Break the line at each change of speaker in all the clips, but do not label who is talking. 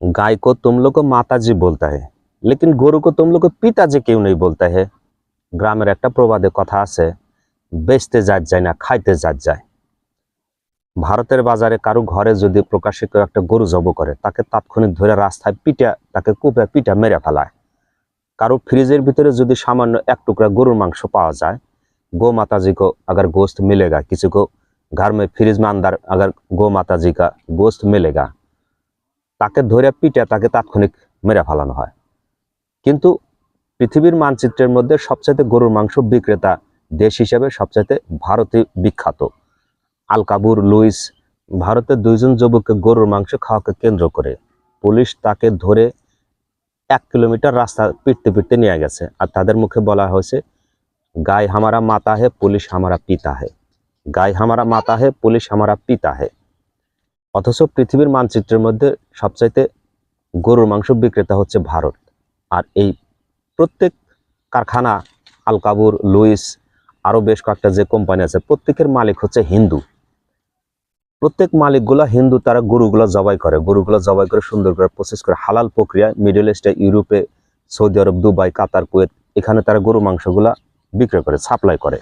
गाय को तुम लोग को माताजी बोलता है, लेकिन গরু को तुम लोग को पिताजी क्यों नहीं बोलता है? গ্রামের একটা প্রবাদে কথা আছে, বেচতে জাত যায় না খাইতে জাত যায়। ভারতের বাজারে কারো ঘরে যদি প্রকাশ্যে কেউ একটা গরু জব করে, তাকে তাৎক্ষণিক ধরে রাস্তায় পিটা, তাকে কুপে পিটা মেরে ফেলায়। কারো ফ্রিজের ভিতরে যদি সামান্য এক টুকরা গরুর মাংস পাওয়া যায়, गो माताजी को अगर गोश्त मिलेगा, किसी को घर में फ्रिज में अंदर अगर गो माताजी का गोश्त मिलेगा, তাকে ধরে পিটে তাকে তাৎক্ষণিক মেরে ফেলানো হয়। কিন্তু পৃথিবীর মানচিত্রের মধ্যে সবচাইতে গরুর মাংস বিক্রেতা দেশ হিসেবে সবচাইতে ভারতই বিখ্যাত। আলকাবুর লুইস ভারতের দুইজন যুবককে গরুর মাংস খাওয়াকে কেন্দ্র করে পুলিশ তাকে ধরে 1 কিলোমিটার রাস্তা পিটতে পিটতে নিয়ে গেছে। আর তাদের মুখে বলা হয়েছে, গাय हमारा माता है, पुलिस हमारा पिता है। गाय हमारा माता है, पुलिस हमारा पिता है। অথচ পৃথিবীর মানচিত্রের মধ্যে সবচাইতে গরুর মাংস বিক্রেতা হচ্ছে ভারত। আর এই প্রত্যেক কারখানা, আলকাবুর, লুইস, আরও বেশ কয়েকটা যে কোম্পানি আছে, প্রত্যেকের মালিক হচ্ছে হিন্দু। প্রত্যেক মালিকগুলা হিন্দু। তারা গরুগুলো জবাই করে, সুন্দর করে প্রসেস করে হালাল প্রক্রিয়া মিডল ইস্টে, ইউরোপে, সৌদি আরব, দুবাই, কাতার, কুয়েত, এখানে তারা গরু মাংসগুলা বিক্রয় করে, সাপ্লাই করে।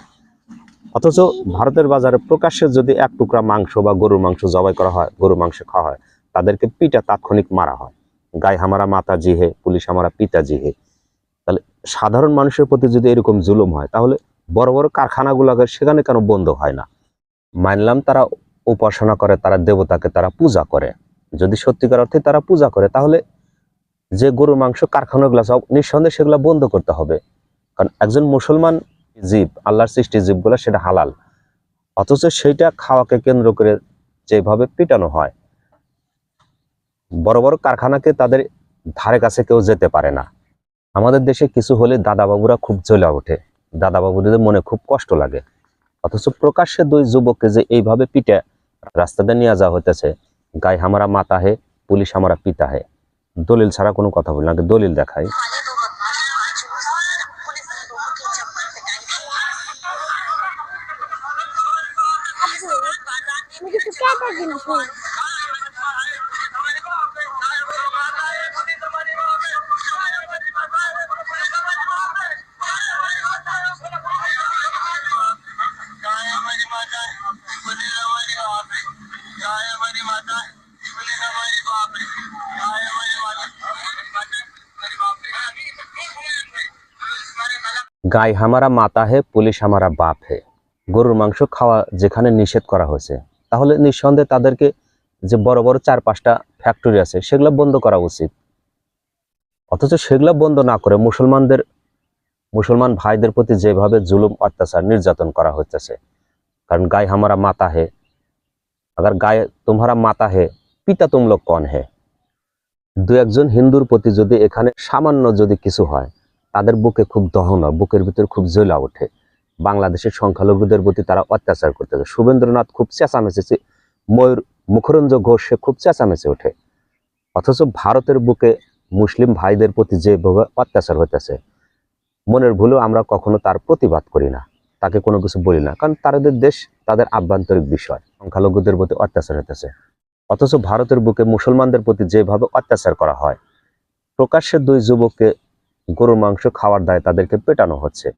অথচ ভারতের বাজারে প্রকাশ্যে যদি এক টুকরা মাংস বা গরুর মাংস জবাই করা হয়, গরুর মাংস খাওয়া হয়, তাদেরকে পিটা তাৎক্ষণিক মারা হয়। গায় হামারা মাতাজি হে, পুলিশ হামারা পিতাজি হে। তাহলে সাধারণ মানুষের প্রতি যদি এরকম জুলুম হয়, তাহলে বড় বড় কারখানাগুলোকে সেখানে কেন বন্ধ হয় না? মানলাম তারা উপাসনা করে, তারা দেবতাকে তারা পূজা করে। যদি সত্যিকার অর্থে তারা পূজা করে, তাহলে যে গরুর মাংস কারখানাগুলো সব নিঃসন্দেহে সেগুলো বন্ধ করতে হবে। কারণ একজন মুসলমান জীব, আল্লাহর সৃষ্টি জীবগুলো, সেটা হালাল। অথচ সেইটা খাওয়াকে কেন্দ্র করে যেভাবে পিটানো হয়, বড় বড় কারখানাকে তাদের ধারে কাছে কেউ যেতে পারে না। আমাদের দেশে কিছু হলে দাদাবাবুরা খুব জ্বলে ওঠে, দাদাবাবুদের মনে খুব কষ্ট লাগে। অথচ প্রকাশ্যে দুই যুবককে যে এইভাবে পিটে রাস্তাতে নিয়ে যাওয়া হইতেছে, গায় হামারা মাতা হে, পুলিশ হামারা পিতা হে, দলিল ছাড়া কোনো কথা বলি না, দলিল দেখাই। গায় হামারা মাতা হে, পুলিশ হামারা বাপ হে। গরুর মাংস খাওয়া যেখানে নিষেধ করা হয়েছে, তাহলে নিঃসন্দেহে তাদেরকে যে বড় বড় 4-5টা ফ্যাক্টরি আছে, সেগুলো বন্ধ করা উচিত। অথচ সেগুলো বন্ধ না করে মুসলমান ভাইদের প্রতি যেভাবে জুলুম, অত্যাচার, নির্যাতন করা হচ্ছে। কারণ গায় হামারা মাতা হে, अगर गाय तुम्हारा माता है, पिता तुम लोग कौन है। দু একজন হিন্দুর প্রতি যদি এখানে সামান্য যদি কিছু হয়, তাদের বুকে খুব দহন হয়, বুকের ভিতরে খুব জ্বলা ওঠে। বাংলাদেশের সংখ্যালঘুদের প্রতি তারা অত্যাচার করতে থাকে। সুবেন্দ্রনাথ খুব চেঁচামেচি, ময়ূর মুখরঞ্জ ঘোষ সে খুব চেঁচামেচি ওঠে। অথচ ভারতের বুকে মুসলিম ভাইদের প্রতি যেভাবে অত্যাচার হইতেছে, মনের ভুলেও আমরা কখনো তার প্রতিবাদ করি না, তাকে কোনো কিছু বলি না। কারণ তাদের দেশ, তাদের আভ্যন্তরিক বিষয়, সংখ্যালঘুদের প্রতি অত্যাচার হইতেছে। অথচ ভারতের বুকে মুসলমানদের প্রতি যেভাবে অত্যাচার করা হয়, প্রকাশ্যে দুই যুবককে গরুর মাংস খাওয়ার দায়ে তাদেরকে পেটানো হচ্ছে।